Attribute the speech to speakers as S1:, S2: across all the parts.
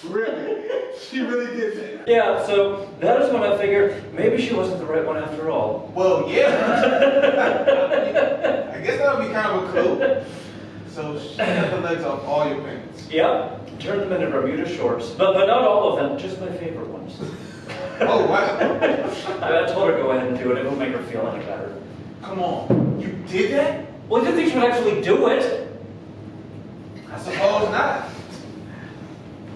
S1: Really? She really did say that?
S2: Yeah, so that is when I figured maybe she wasn't the right one after all.
S1: Well, yeah. I guess that would be kind of a clue. So she cut the legs off all your pants.
S2: Yeah, turned them into Bermuda shorts, but not all of them, just my favorite ones.
S1: Oh, wow.
S2: I told her to go ahead and do it. It won't make her feel any better.
S1: Come on. You did that?
S2: Well, I didn't think she would actually do it.
S1: I suppose not.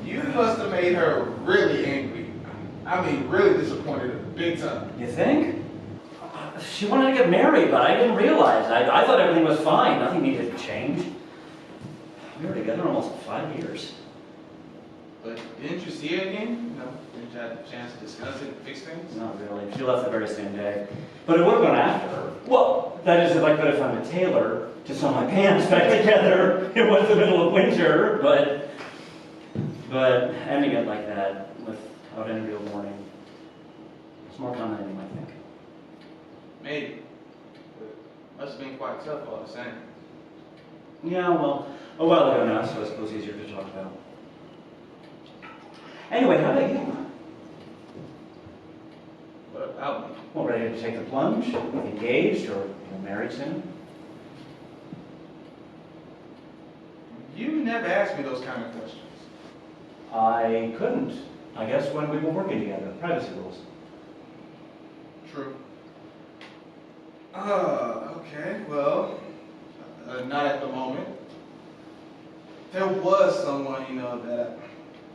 S1: You must have made her really angry. I mean, really disappointed, big time.
S2: You think? She wanted to get married, but I didn't realize. I thought everything was fine. Nothing needed to change. We were together almost 5 years.
S1: But didn't you see her again? No. Didn't you have a chance to discuss it and fix things?
S2: Not really. She left the very same day. But it would have gone after her. Well, that is if I could have found a tailor to sew my pants back together. It was the middle of winter, but ending it like that without any real warning, it's more common than you might think.
S1: Maybe. But must have been quite tough all the same.
S2: Yeah, well, a while ago now, so I suppose easier to talk about. Anyway, how about you?
S1: What about me?
S2: Well, ready to take the plunge? Engaged or married soon?
S1: You never asked me those kind of questions.
S2: I couldn't. I guess when we were working together, privacy rules.
S1: True. Okay, well, not at the moment. There was someone,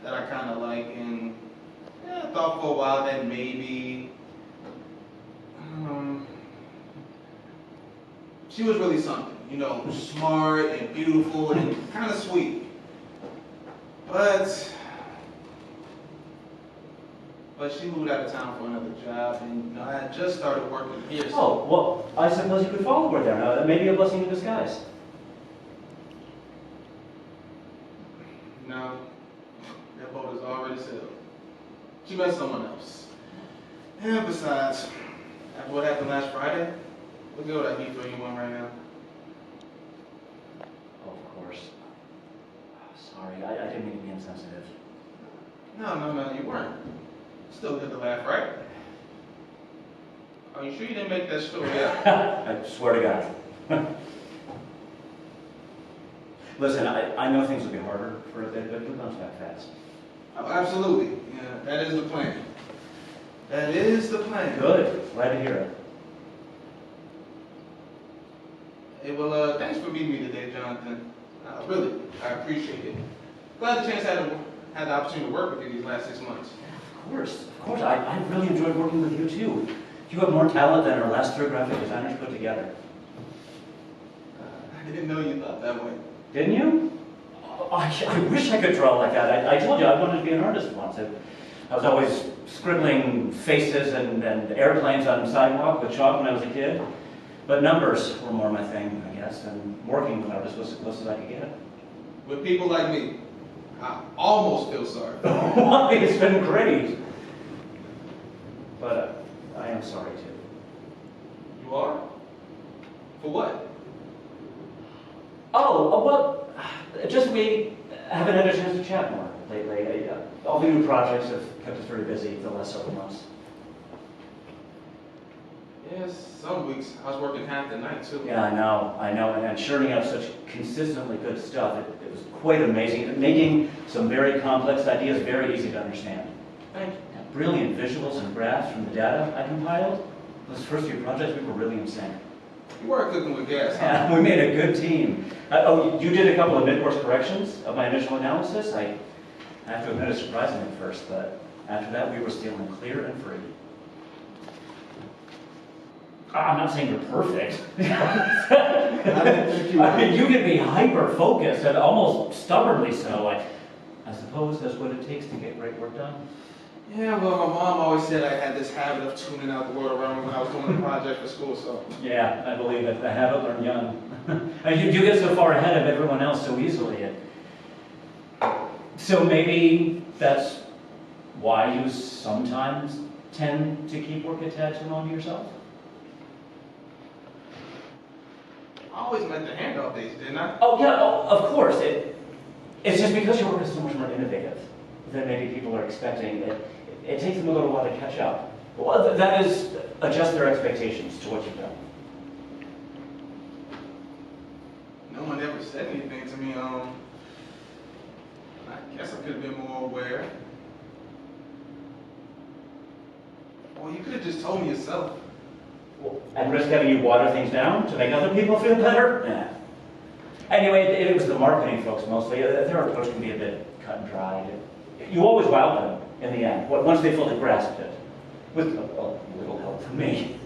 S1: that I kind of like, and I thought for a while that maybe, she was really something, smart and beautiful and kind of sweet. But she moved out of town for another job, and I had just started working here. So
S2: Oh, well, I suppose you could follow her there. Maybe a blessing in disguise.
S1: no, that boat is already sailed. She met someone else. And besides, after what happened last Friday, what good would I be for anyone right now?
S2: Oh, of course. Sorry, I didn't mean to be insensitive.
S1: No, you weren't. Still good to laugh, right? Are you sure you didn't make that story up?
S2: I swear to God. Listen, I know things will be harder for a bit, but you'll bounce back fast.
S1: Oh, absolutely. Yeah, that is the plan. That is the plan.
S2: Good. Glad to hear it.
S1: Hey, well, thanks for meeting me today, Jonathan. Really, I appreciate it. Glad the chance had the opportunity to work with you these last 6 months.
S2: Of course. I really enjoyed working with you too. You have more talent than our last 3 graphic designers put together.
S1: I didn't know you thought that way.
S2: Didn't you? Oh, I wish I could draw like that. I told you I wanted to be an artist once. I was always scribbling faces and airplanes on the sidewalk with chalk when I was a kid. But numbers were more my thing, I guess, and working with artists was as close as I could get.
S1: With people like me, I almost feel sorry.
S2: Why? It's been great. But I am sorry too.
S1: You are? For what?
S2: Oh, well, just we haven't had a chance to chat more lately. All the new projects have kept us very busy the last several months.
S1: Yes, some weeks I was working half the night too.
S2: Yeah, I know, and churning out such consistently good stuff. It was quite amazing, making some very complex ideas very easy to understand.
S1: Thank you.
S2: Brilliant visuals and graphs from the data I compiled. Those first few projects, we were really in sync.
S1: You were cooking with gas, huh?
S2: Yeah, we made a good team. You did a couple of mid-course corrections of my initial analysis. I have to admit it surprised me at first, but after that we were stealing clear and free. I'm not saying you're perfect.
S1: I didn't think you were.
S2: I mean, you can be hyper-focused and almost stubbornly so. I suppose that's what it takes to get great work done.
S1: Yeah, well, my mom always said I had this habit of tuning out the world around me when I was doing a project for school, so.
S2: Yeah, I believe it. The habit learned young. And you get so far ahead of everyone else so easily. So maybe that's why you sometimes tend to keep work attached and on to yourself?
S1: I always met the handoff days, didn't I?
S2: Oh, yeah, oh, of course. It's just because your work is so much more innovative than maybe people are expecting. It takes them a little while to catch up. Well, that is, adjust their expectations to what you've done.
S1: No one ever said anything to me. I guess I could have been more aware. Well, you could have just told me yourself.
S2: And risk having you water things down to make other people feel better? Nah. Anyway, it was the marketing folks mostly. Their approach can be a bit cut and dried. You always wow them in the end, once they fully grasped it. With a little help from me.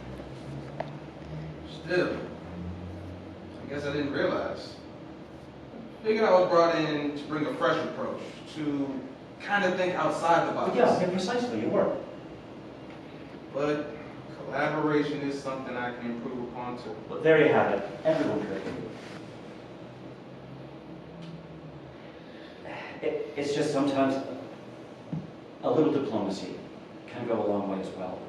S1: Still, I guess I didn't realize. Figured I was brought in to bring a fresh approach, to kind of think outside the box.
S2: Yeah, precisely, you were.
S1: But collaboration is something I can improve upon too.
S2: But there you have it. Everyone could. It's just sometimes a little diplomacy can go a long way as well.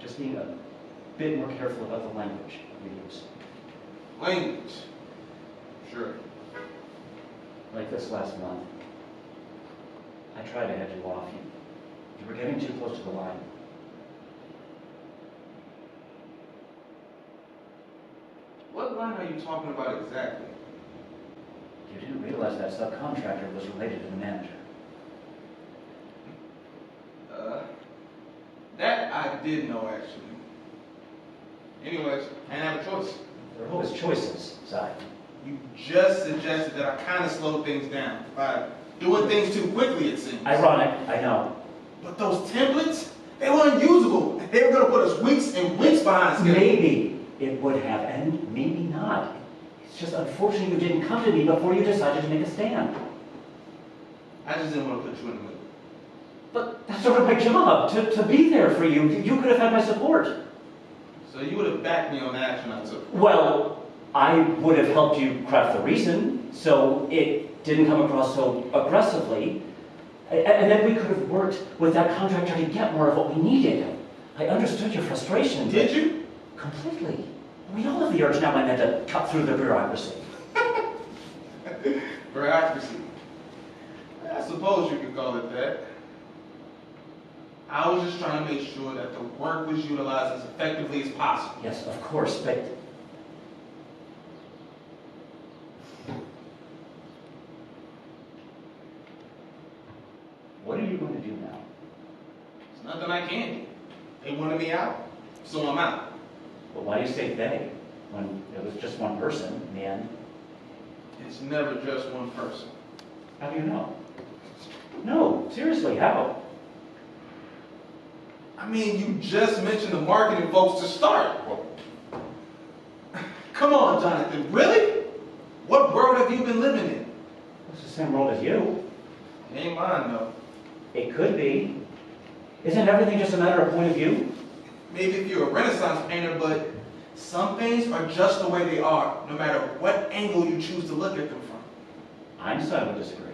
S2: Just being a bit more careful about the language we use.
S1: Language. Sure.
S2: Like this last month. I tried to head you off. You were getting too close to the line.
S1: What line are you talking about exactly?
S2: You didn't realize that subcontractor was related to the manager.
S1: That I did know, actually. Anyways, I didn't have a choice.
S2: There are always choices, Si.
S1: You just suggested that I kind of slowed things down by doing things too quickly, it seems.
S2: Ironic, I know.
S1: But those templates, they were unusable. They were going to put us weeks and weeks behind schedule.
S2: Maybe it would have, and maybe not. It's just unfortunate you didn't come to me before you decided to make a stand.
S1: I just didn't want to put you in the middle.
S2: But that's sort of my job, to be there for you. You could have had my support.
S1: So you would have backed me on the action I took.
S2: Well, I would have helped you craft the reason, so it didn't come across so aggressively. And then we could have worked with that contractor to get more of what we needed. I understood your frustration.
S1: Did you?
S2: Completely. We all have the urge now and then to cut through the bureaucracy.
S1: Bureaucracy. I suppose you could call it that. I was just trying to make sure that the work was utilized as effectively as possible.
S2: Yes, of course, but what are you going to do now?
S1: There's nothing I can do. They wanted me out, so I'm out.
S2: Well, why do you say they, when it was just one person in the end?
S1: It's never just one person.
S2: How do you know? No, seriously, how?
S1: I mean, you just mentioned the marketing folks to start. Come on, Jonathan, really? What world have you been living in?
S2: It's the same world as you.
S1: It ain't mine, though.
S2: It could be. Isn't everything just a matter of point of view?
S1: Maybe if you're a Renaissance painter, but some things are just the way they are, no matter what angle you choose to look at them from.
S2: Einstein would disagree.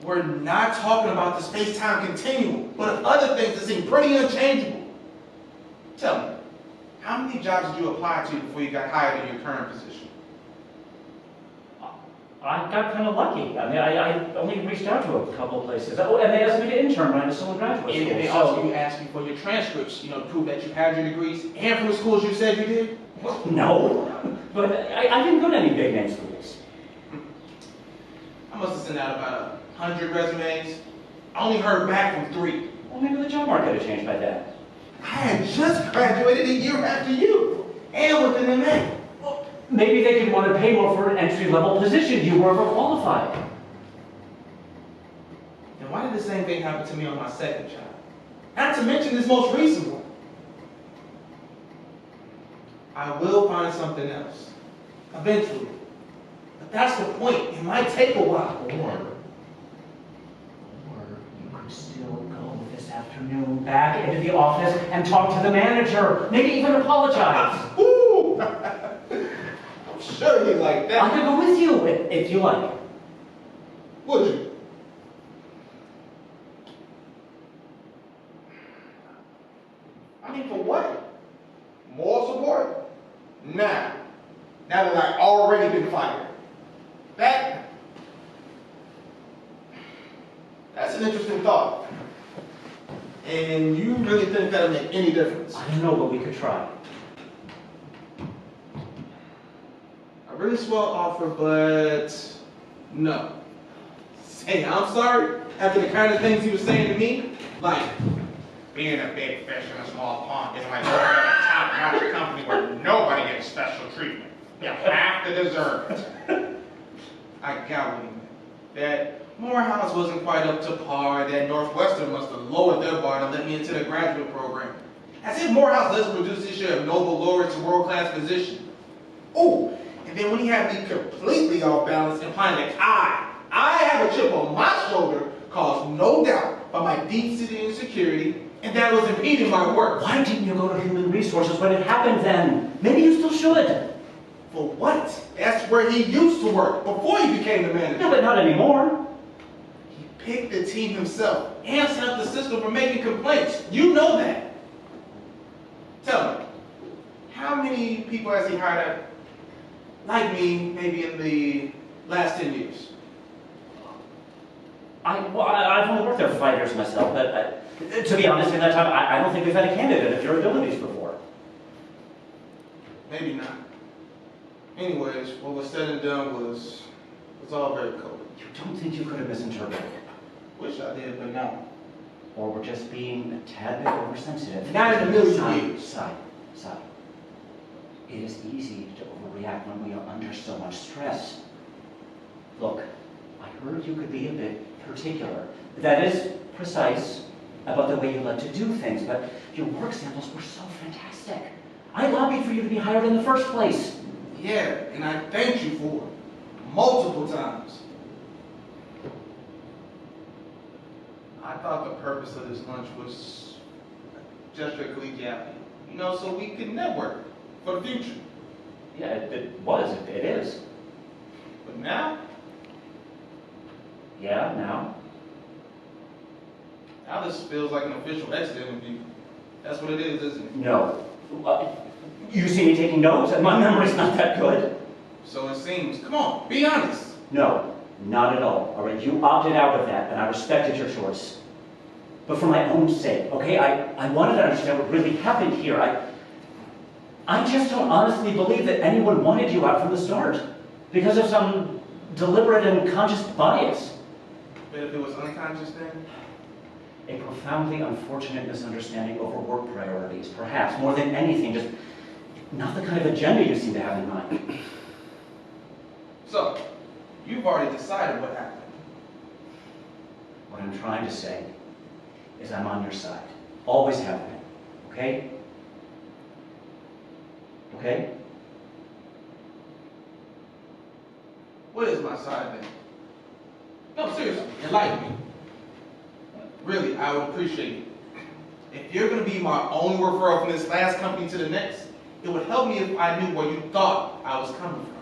S1: We're not talking about the space-time continuum, but of other things that seem pretty unchangeable. Tell me, how many jobs did you apply to before you got hired in your current position?
S2: I got kind of lucky. I mean, I only reached out to a couple of places. Oh, and they asked me to intern when I was still in graduate school.
S1: And they also asked you for your transcripts, to prove that you had your degrees, and from the schools you said you did?
S2: No, but I didn't go to any big name schools.
S1: I must have sent out about 100 resumes. I only heard back from 3.
S2: Well, maybe the job market had changed by then.
S1: I had just graduated a year after you, and with an MA.
S2: Well, maybe they didn't want to pay more for an entry-level position. You were overqualified.
S1: Then why did the same thing happen to me on my second job? Not to mention this most recent one. I will find something else, eventually. But that's the point. It might take a while.
S2: Or you could still go this afternoon back into the office and talk to the manager. Maybe even apologize.
S1: Ooh! I'm sure you like
S2: I
S1: that.
S2: could go with you if you like.
S1: Would you? I mean, for what? Moral support? Nah. thought. And you really think that'll make any difference?
S2: I don't know, but we could try.
S1: A really swell offer, but no. Say, I'm sorry, after the kind of things he was saying to me, like, being a big fish in a small pond is like working at a top-notch company where nobody gets special treatment. You have to deserve it. I got what he meant. That Morehouse wasn't quite up to par, that Northwestern must have lowered their bar to let me into the graduate program. As if Morehouse doesn't produce this year of Nobel laureates and world-class physicians. Oh, and then when he had me completely off balance, implying that I have a chip on my shoulder caused no doubt by my deep-seated insecurity, and that was impeding my work.
S2: Why didn't you go to Human Resources when it happened then? Maybe you still should.
S1: For what? That's where he used to work, before he became the manager.
S2: No, but not anymore.
S1: He picked the team himself, and set up the system for making complaints. You know that. Tell me, how many people has he hired out, like me, maybe in the last 10 years?
S2: I've only worked there for 5 years myself, but to be honest, in that time, I don't think we've had a candidate of your abilities before.
S1: Maybe not. Anyways, what was said and done was all very cold.
S2: You don't think you could have misinterpreted?
S1: Wish I did, but no.
S2: Or we're just being a tad bit oversensitive?
S1: Not in a million years.
S2: Side. It is easy to overreact when we are under so much stress. Look, I heard you could be a bit particular. That is precise about the way you like to do things, but your work samples were so fantastic. I lobbied for you to be hired in the first place.
S1: Yeah, and I thanked you for it. Multiple times. I thought the purpose of this lunch was just for collegiality. You know, so we could network for the future.
S2: Yeah, it was. It is.
S1: But now?
S2: Yeah, now?
S1: Now this feels like an official exit interview. That's what it is, isn't it?
S2: No. You see me taking notes, and my memory's not that good.
S1: So it seems. Come on, be honest.
S2: No, not at all. All right, you opted out of that, and I respected your choice. But for my own sake, okay? I wanted to understand what really happened here. I just don't honestly believe that anyone wanted you out from the start because of some deliberate and conscious bias.
S1: But if it was unconscious then?
S2: A profoundly unfortunate misunderstanding over work priorities, perhaps, more than anything, just not the kind of agenda you seem to have in mind.
S1: So, you've already decided what happened.
S2: What I'm trying to say is I'm on your side. Always have been. Okay? Okay?
S1: What is my side then? No, seriously, enlighten me. Really, I would appreciate it. If you're going to be my only referral from this last company to the next, it would help me if I knew where you thought I was coming from.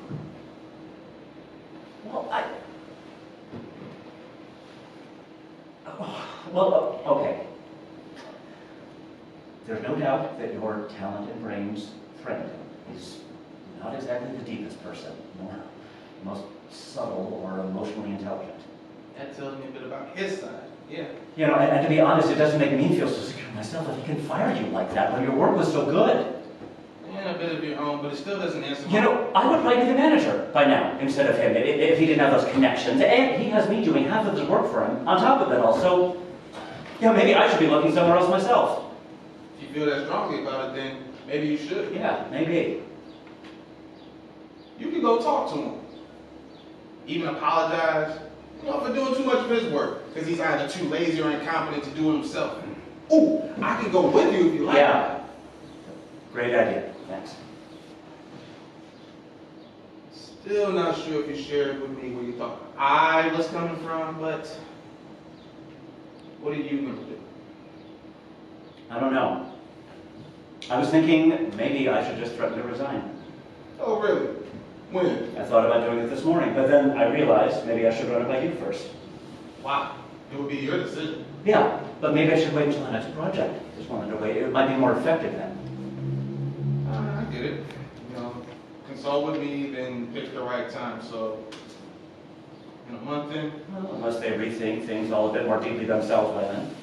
S2: Okay. There's no doubt that your talent and brains threaten him. He's not exactly the deepest person, nor the most subtle or emotionally intelligent.
S1: That tells me a bit about his side, yeah.
S2: You know, and to be honest, it doesn't make me feel so secure myself if he can fire you like that when your work was so good.
S1: And a bit of your own, but it still doesn't answer my...
S2: You know, I would probably be the manager by now instead of him if he didn't have those connections. And he has me doing half of his work for him on top of it all. So, yeah, maybe I should be looking somewhere else myself.
S1: If you feel that strongly about it, then maybe you should.
S2: Yeah, maybe.
S1: You can go talk to him. Even apologize, for doing too much of his work, because he's either too lazy or incompetent to do it himself. Ooh, I can go with you if you like.
S2: Yeah. Great idea. Thanks.
S1: Still not sure if you shared with me where you thought I was coming from, but what are you going to do?
S2: I don't know. I was thinking maybe I should just threaten to resign.
S1: Oh, really? When?
S2: I thought about doing it this morning, but then I realized maybe I should run it by you first.
S1: Wow. It would be your decision.
S2: Yeah, but maybe I should wait until the next project is well underway. It might be more effective then.
S1: I get it. Consult with me, then pick the right time. So, in a month then?
S2: Well, unless they rethink things all a bit more deeply themselves by then.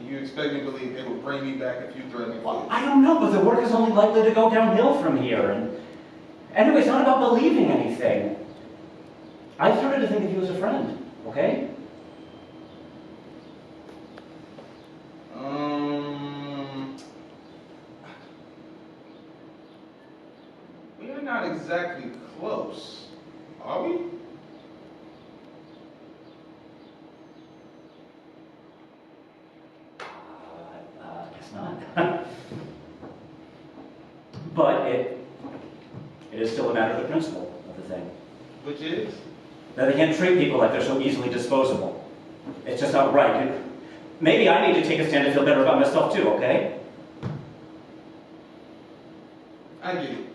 S1: You expect me to believe they would bring me back if you threatened me?
S2: Well, I don't know, but the work is only likely to go downhill from here. And anyway, it's not about believing anything. I started to think of you as a friend, okay?
S1: We're not exactly close, are we?
S2: Guess not. But it is still a matter of the principle of the thing.
S1: Which is?
S2: That they can't treat people like they're so easily disposable. It's just not right. Maybe I need to take a stand to feel better about myself too, okay?
S1: I get it.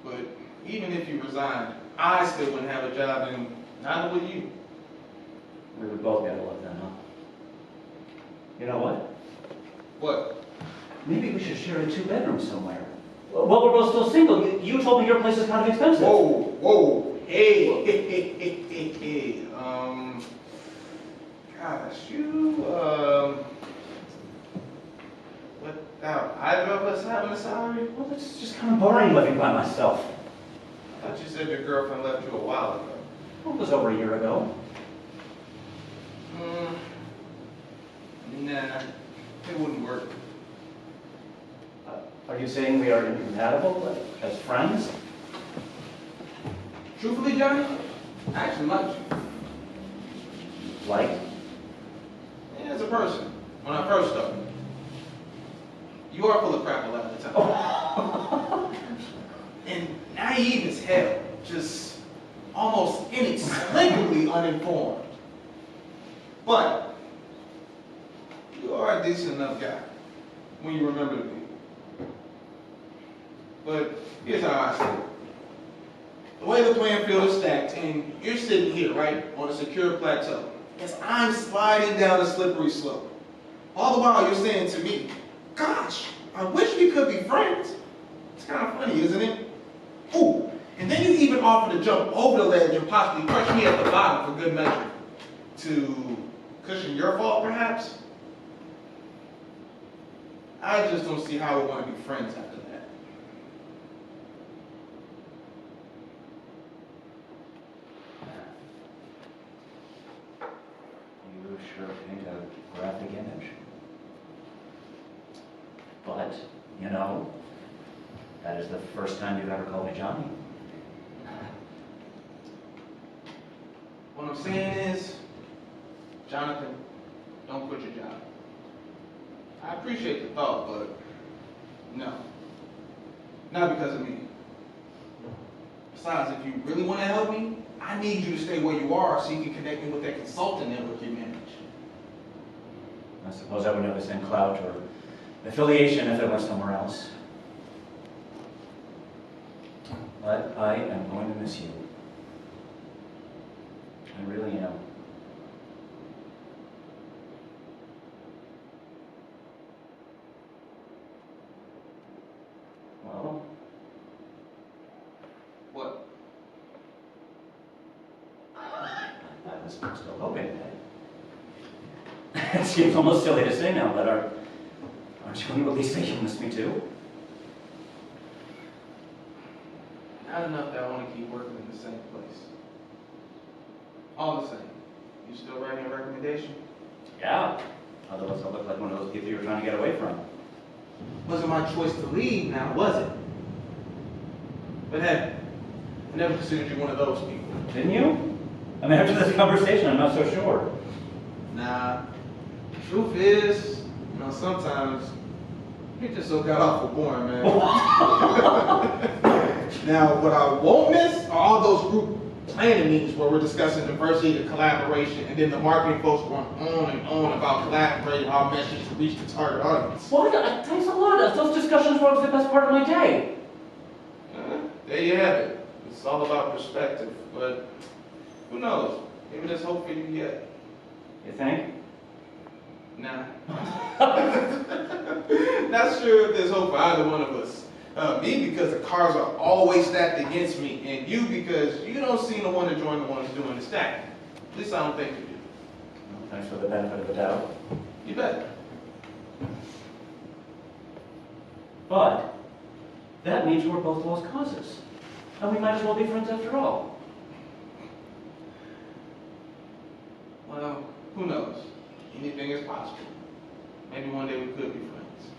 S1: But even if you resigned, I still wouldn't have a job, and neither would you.
S2: We would both get a look then, huh? You know what?
S1: What?
S2: Maybe we should share a 2-bedroom somewhere. Well, we're both still single. You told me your place is kind of expensive.
S1: Whoa. Hey. Gosh, without either of us having a salary?
S2: Well, it's just kind of boring living by myself.
S1: I thought you said your girlfriend left you a while ago.
S2: Well, it was over a year ago.
S1: Nah, it wouldn't work.
S2: Are you saying we are incompatible, like, as friends?
S1: Truthfully, Johnny, I actually like you.
S2: Like?
S1: Yeah, as a person, when I first started. You are full of crap a lot of the time. And naive as hell, just almost inexplicably uninformed. But you are a decent enough guy when you remember to be. But here's how I see it. The way the playing field is stacked, and you're sitting here, right, on a secure plateau, as I'm sliding down a slippery slope. All the while you're saying to me, gosh, I wish we could be friends. It's kind of funny, isn't it? Ooh, and then you even offer to jump over the ledge and possibly crush me at the bottom for good measure. To cushion your fall, perhaps? I just don't see how we want to be friends after that.
S2: You sure paint a graphic image. But, you know, that is the first time you've ever called me Johnny.
S1: What I'm saying is, Jonathan, don't quit your job. I appreciate the thought, but no. Not because of me. Besides, if you really want to help me, I need you to stay where you are so you can connect me with that consultant network you manage.
S2: I suppose I would have the same clout or affiliation if I went somewhere else. But I am going to miss you. I really am. Well?
S1: What?
S2: I was still hoping that. It seems almost silly to say now, but aren't you going to at least say you miss me too?
S1: Not enough that I want to keep working in the same place. All the same. You still writing a recommendation?
S2: Yeah. Otherwise I'll look like one of those people you're trying to get away from.
S1: Wasn't my choice to leave now, was it? But hey, I never considered you one of those people.
S2: Didn't you? I mean, after this conversation, I'm not so sure.
S1: Nah. Truth is, sometimes you're just so god-awful boring, man. Now, what I won't miss are all those group planning meetings where we're discussing diversity and collaboration, and then the marketing folks going on and on about collaborating our message to reach the target audience.
S2: Well, thanks a lot. Those discussions were the best part of my day.
S1: There you have it. It's all about perspective, but who knows? Maybe there's hope for you yet.
S2: You think?
S1: Nah. Not sure if there's hope for either one of us. Me because the cards are always stacked against me, and you because you don't seem to want to join the ones doing the stacking. At least I don't think you do.
S2: Well, thanks for the benefit of the doubt.
S1: You bet.
S2: But that means we're both lost causes. And we might as well be friends after all.
S1: Well, who knows? Anything is possible. Maybe one day we could be friends.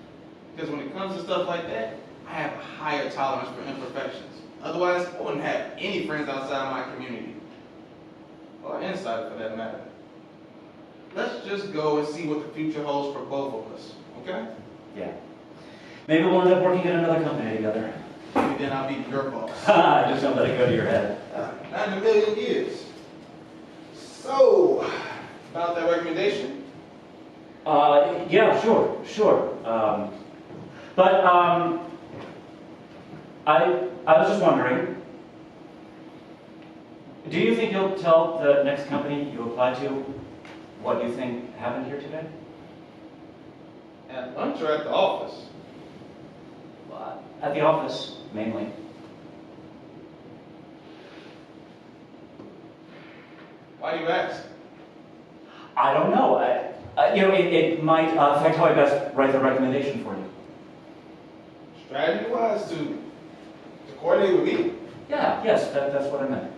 S1: Because when it comes to stuff like that, I have a higher tolerance for imperfections. Otherwise, I wouldn't have any friends outside my community. Or inside, for that matter. Let's just go and see what the future holds for both of us, okay?
S2: Yeah. Maybe we'll end up working at another company together.
S1: Maybe then I'll be your boss.
S2: Ha! Just don't let it go to your head.
S1: Not in a million years. So, about that recommendation?
S2: Yeah, sure. I was just wondering, do you think you'll tell the next company you apply to what you think happened here today?
S1: At lunch or at the office?
S2: At the office, mainly.
S1: Why do you ask?
S2: I don't know. It might affect how I best write the recommendation for you.
S1: Strategy-wise, to coordinate with me?
S2: Yes, that's what I meant.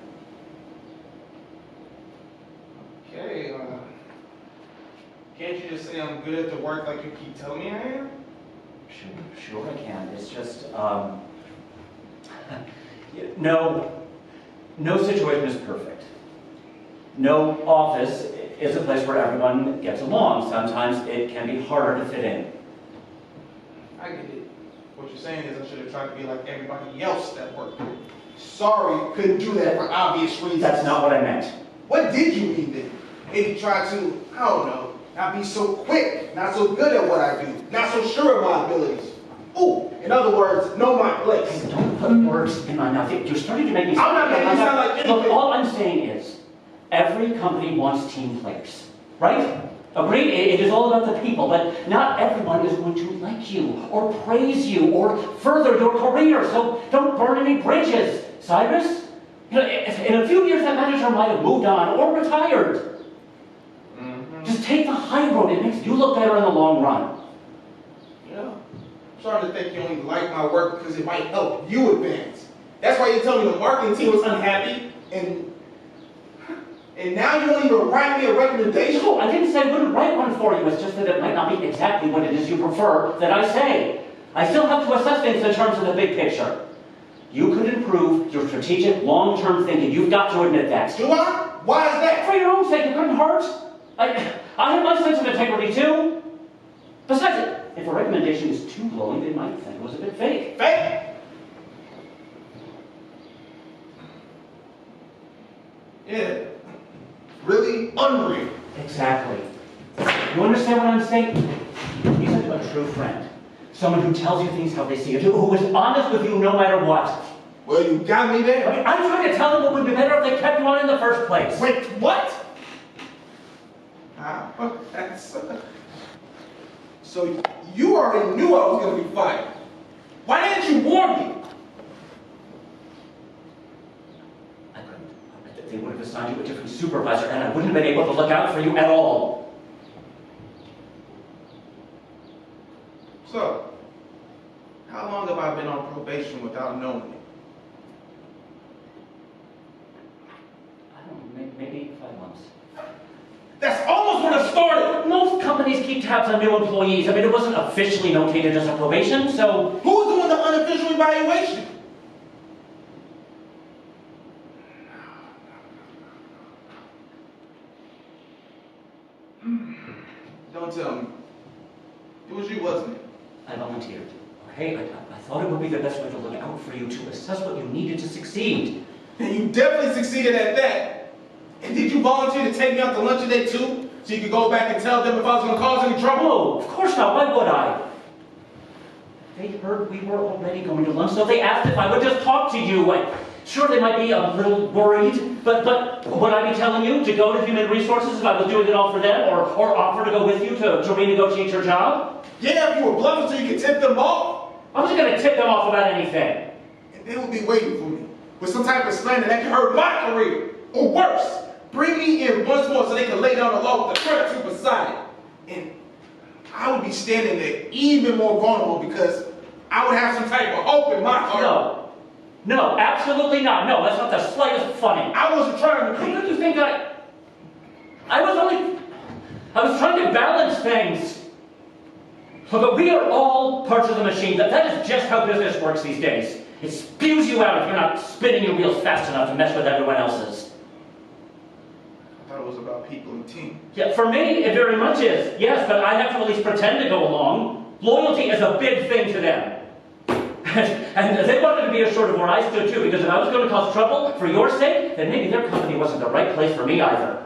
S1: Okay, can't you just say I'm good at the work like you keep telling me I am?
S2: Sure I can. It's just, no situation is perfect. No office is a place where everyone gets along. Sometimes it can be harder to fit in.
S1: I get it. What you're saying is I should have tried to be like everybody else that worked here. Sorry, couldn't do that for obvious reasons.
S2: That's not what I meant.
S1: What did you mean then? Maybe try to, I don't know, not be so quick, not so good at what I do, not so sure of my abilities. Ooh, in other words, know my place.
S2: Hey, don't put words in my mouth. You're starting to make me
S1: I'm not making you sound like anything.
S2: Look, all I'm saying is, every company wants team players, right? Agreed? It is all about the people, but not everyone is going to like you, or praise you, or further your career, so don't burn any bridges. Cyrus? You know, in a few years that manager might have moved on or retired. Just take the high road. It makes you look better in the long run.
S1: You know, I'm starting to think you only like my work because it might help you advance. That's why you tell me the marketing team was unhappy, and now you don't even write me a recommendation?
S2: No, I didn't say I wouldn't write one for you. It's just that it might not be exactly what it is you prefer that I say. I still have to assess things in terms of the big picture. You could improve your strategic, long-term thinking. You've got to admit that.
S1: Do I? Why is that?
S2: For your own sake, it couldn't hurt. I have my sense of integrity too. Besides, if a recommendation is too glowing, they might think it was a bit fake.
S1: Fake? Yeah. Really unreal.
S2: Exactly. You understand what I'm saying? He's a true friend. Someone who tells you things how they see it, who is honest with you no matter what.
S1: Well, you got me there.
S2: I tried to tell them it would be better if they kept you on in the first place.
S1: Wait, what? That's... So you already knew I was going to be fired. Why didn't you warn me?
S2: I couldn't. They would have assigned you a different supervisor, and I wouldn't have been able to look out for you at all.
S1: So, how long have I been on probation without knowing it?
S2: I don't know, maybe 5 months.
S1: That's almost when it started!
S2: Most companies keep tabs on new employees. I mean, it wasn't officially notated as a probation, so...
S1: Who's doing the unofficial evaluation? Don't tell me. It was you, wasn't it?
S2: I volunteered. Okay, I thought it would be the best way to look out for you, to assess what you needed to succeed.
S1: And you definitely succeeded at that. And did you volunteer to take me out to lunch today too? So you could go back and tell them if I was going to cause any trouble?
S2: No, of course not. Why would I? They heard we were already going to lunch, so they asked if I would just talk to you. Sure, they might be a little worried, but would I be telling you to go to Human Resources if I was doing it all for them, or offer to go with you to renegotiate your job?
S1: Yeah, if you were bluffing so you could tip them off.
S2: I wasn't going to tip them off about anything.
S1: And they would be waiting for me with some type of slander that could hurt my career. Or worse, bring me in once more so they can lay down the law with the threat to beside it. And I would be standing there even more vulnerable because I would have some type of hope in my heart.
S2: No. No, absolutely not. No, that's not the slightest funny.
S1: I wasn't trying to
S2: Who
S1: be.
S2: did you think I was trying to balance things. But we are all parts of the machine. That is just how business works these days. It spews you out if you're not spinning your wheels fast enough to mess with everyone else's.
S1: I thought it was about people and team.
S2: Yeah, for me, it very much is. Yes, but I have to at least pretend to go along. Loyalty is a big thing to them. And they wanted to be assured of where I stood too, because if I was going to cause trouble for your sake, then maybe their company wasn't the right place for me either.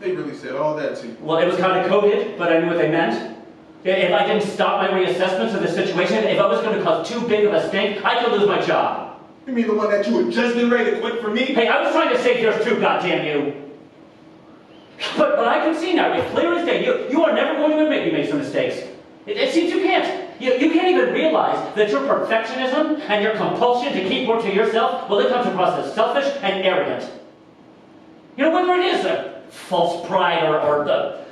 S1: They really said all that to you.
S2: Well, it was kind of coded, but I knew what they meant. If I didn't stop my reassessments of the situation, if I was going to cause too big of a stink, I could lose my job.
S1: You mean the one that you were just getting ready to quit for me?
S2: Hey, I was trying to save yours too, goddamn you. But I can see now, it's clear as day, you are never going to admit you made some mistakes. It seems you can't. You can't even realize that your perfectionism and your compulsion to keep work to yourself, well, it comes across as selfish and arrogant. You know, whether it is a false pride or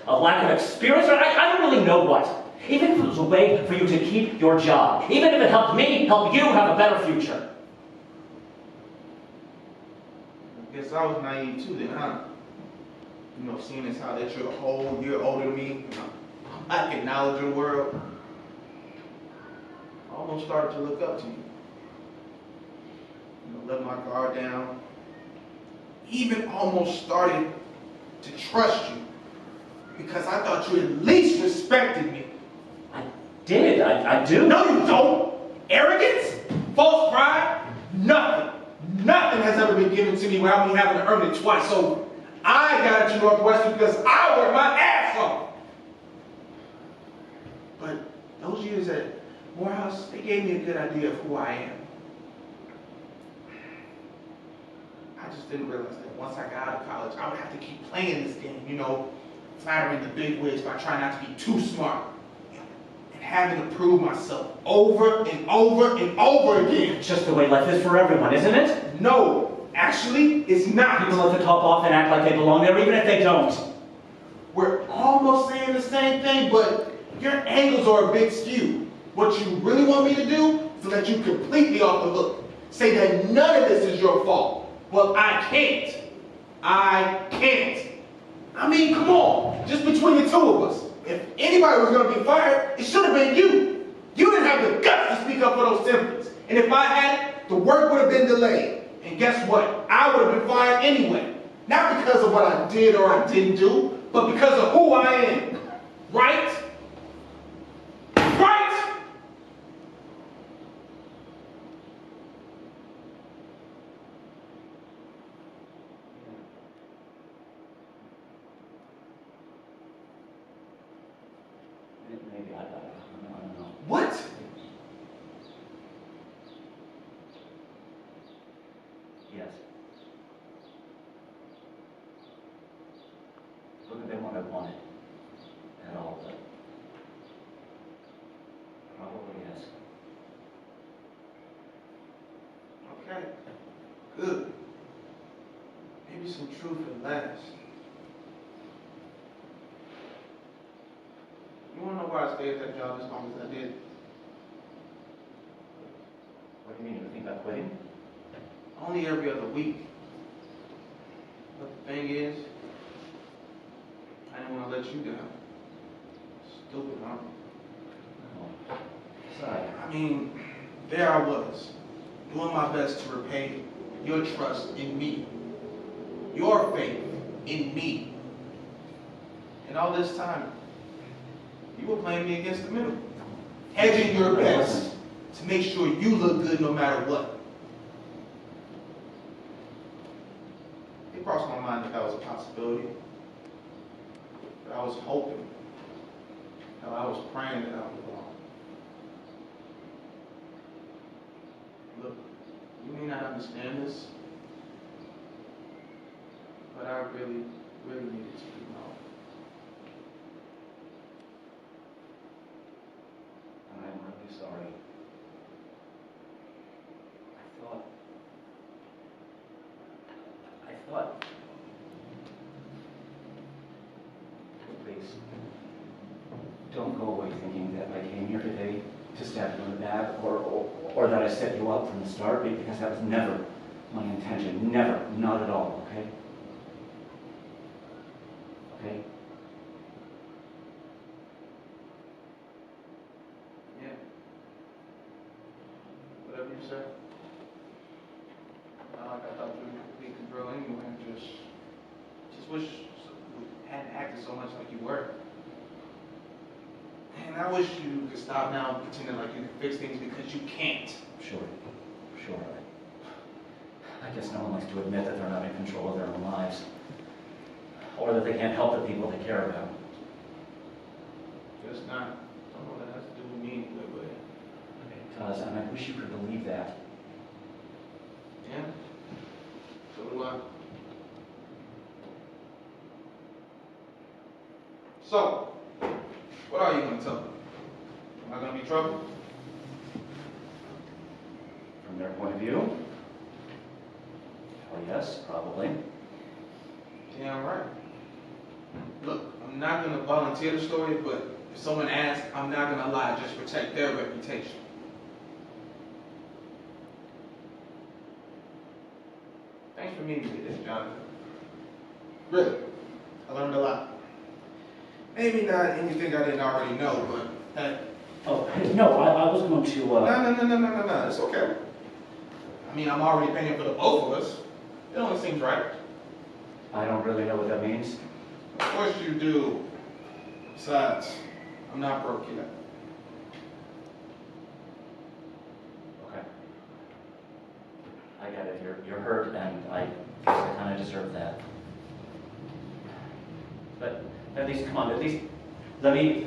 S2: a lack of experience, or I don't really know what. Even if it was a way for you to keep your job, even if it helped me help you have a better future.
S1: I guess I was naive too then, huh? You know, seeing as how that you're a whole year older than me, I'm back in knowledge of the world. I almost started to look up to you. You know, let my guard down. Even almost started to trust you. Because I thought you at least respected me.
S2: I did. I do.
S1: No, you don't. Arrogance? False pride? Nothing. Nothing has ever been given to me without me having to earn it twice. So I got into Northwestern because I worked my ass off. But those years at Morehouse, they gave me a good idea of who I am. I just didn't realize that once I got out of college, I would have to keep playing this game, you know, flattering the big wigs by trying not to be too smart. And having to prove myself over and over and over again.
S2: It's just the way life is for everyone, isn't it?
S1: No, actually, it's not.
S2: People at the top often act like they belong there, even if they don't.
S1: We're almost saying the same thing, but your angles are a bit skewed. What you really want me to do is to let you completely off the hook. Say that none of this is your fault. Well, I can't. I can't. I mean, come on. Just between the two of us. If anybody was going to be fired, it should have been you. You didn't have the guts to speak up for those templates. And if I had it, the work would have been delayed. And guess what? I would have been fired anyway. Not because of what I did or I didn't do, but because of who I am. Right? Right?
S2: Maybe I got it. I don't know.
S1: What?
S2: Yes. Look at them what I wanted. At all, but probably yes.
S1: Okay. Good. Maybe some truth at last. You wanna know why I stayed at that job as long as I did?
S2: What do you mean? You think I'm quitting?
S1: Only every other week. But the thing is, I didn't want to let you down. Stupid, huh?
S2: Oh. Sorry.
S1: I mean, there I was, doing my best to repay your trust in me, your faith in me. And all this time, you were playing me against the middle, hedging your best to make sure you look good no matter what. It crossed my mind that that was a possibility. But I was hoping, I was praying that I was wrong. Look, you may not understand this, but I really, really needed to be known.
S2: I'm really sorry. What? Please, don't go away thinking that I came here today to stab you in the back or that I set you up from the start, because that was never my intention. Never. Not at all, okay? Okay?
S1: Yeah. Whatever you say. Not like I thought you would be control anyway. Just wish you hadn't acted so much like you were. And I wish you could stop now pretending like you can fix things, because you can't.
S2: Sure. Sure. I guess no one likes to admit that they're not in control of their own lives. Or that they can't help the people they care about.
S1: Just not. I don't know what that has to do with me, but
S2: It does, and I wish you could believe that.
S1: yeah. So do I. So, what are you going to tell them? Am I going to be trouble?
S2: From their point of view? Oh yes, probably.
S1: Damn right. Look, I'm not going to volunteer the story, but if someone asks, I'm not going to lie, just protect their reputation. Thanks for meeting me today, Jonathan. Really, I learned a lot. Maybe not anything I didn't already know, but hey.
S2: Oh, no, I was going to,
S1: No, it's okay. I mean, I'm already paying for the both of us. It only seems right.
S2: I don't really know what that means.
S1: Of course you do. Besides, I'm not broke yet.
S2: Okay. I get it. You're hurt, and I guess I kind of deserve that. But at least, come on, at least let me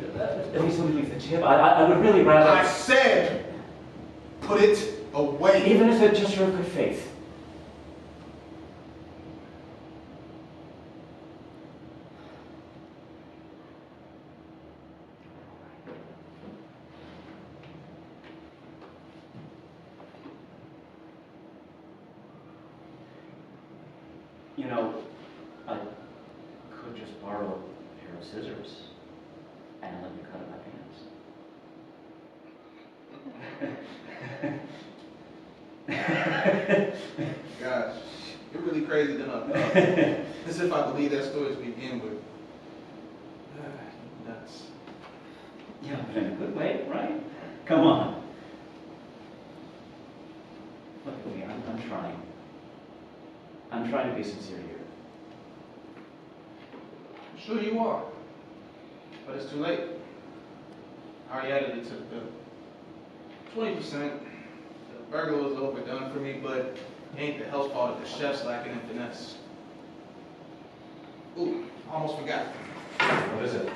S2: leave the tip. I would really rather.
S1: I said, put it away.
S2: Even if it's just your good faith. You know, I could just borrow a pair of scissors and let you cut my pants.
S1: Gosh, you're really crazy than I thought. As if I believe that story to begin with. Nuts.
S2: Yeah, but in a good way, right? Come on. Look at me, I'm trying. I'm trying to be sincere here.
S1: I'm sure you are. But it's too late. I already added it to the bill. 20%. The burger was overdone for me, but it ain't the health fault of the chef's lacking in finesse. Ooh, almost forgot.
S2: What is it?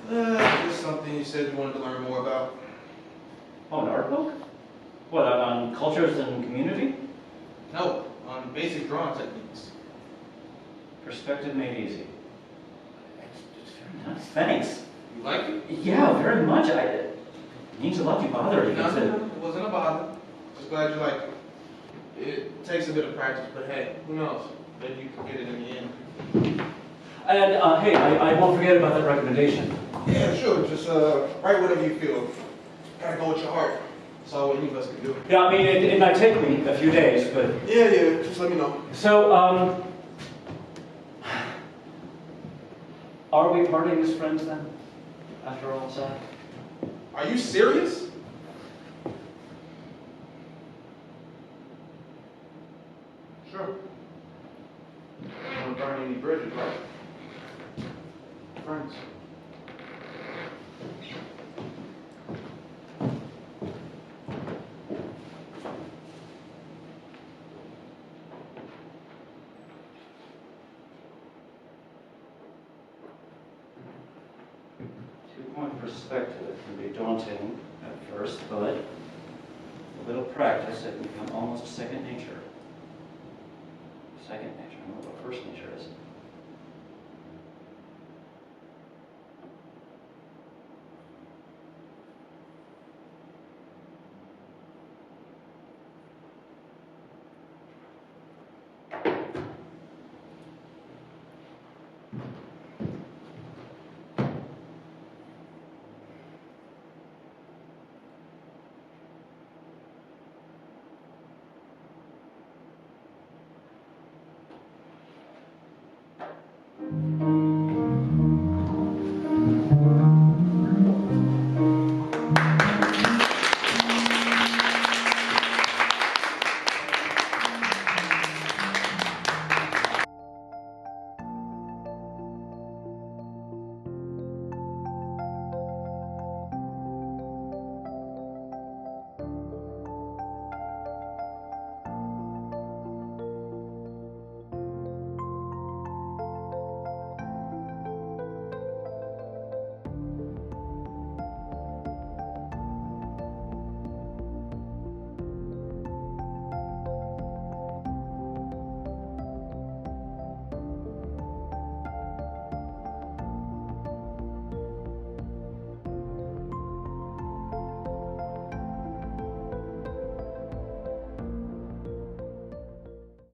S1: Just something you said you wanted to learn more about.
S2: Oh, an art book? What, on cultures and community?
S1: No, on basic drawing techniques.
S2: Perspective made easy. It's very nice. Thanks.
S1: You like it?
S2: Yeah, very much. It means a lot you bother.
S1: No, it wasn't a bother. Just glad you like it. It takes a bit of practice, but hey, who knows? Maybe you can get it in the end.
S2: And hey, I won't forget about that recommendation.
S1: Yeah, sure. Just write whatever you feel. Gotta go with your heart. That's all any of us can do.
S2: Yeah, I mean, it might take me a few days, but...
S1: Yeah, just let me know.
S2: So, are we parting as friends then? After all said?
S1: Are you serious? Sure. I don't burn any bridges, right? Friends.
S2: 2-point perspective can be daunting at first, but with a little practice, it can become almost second nature. Second nature, I don't know what first nature is.
S1: you.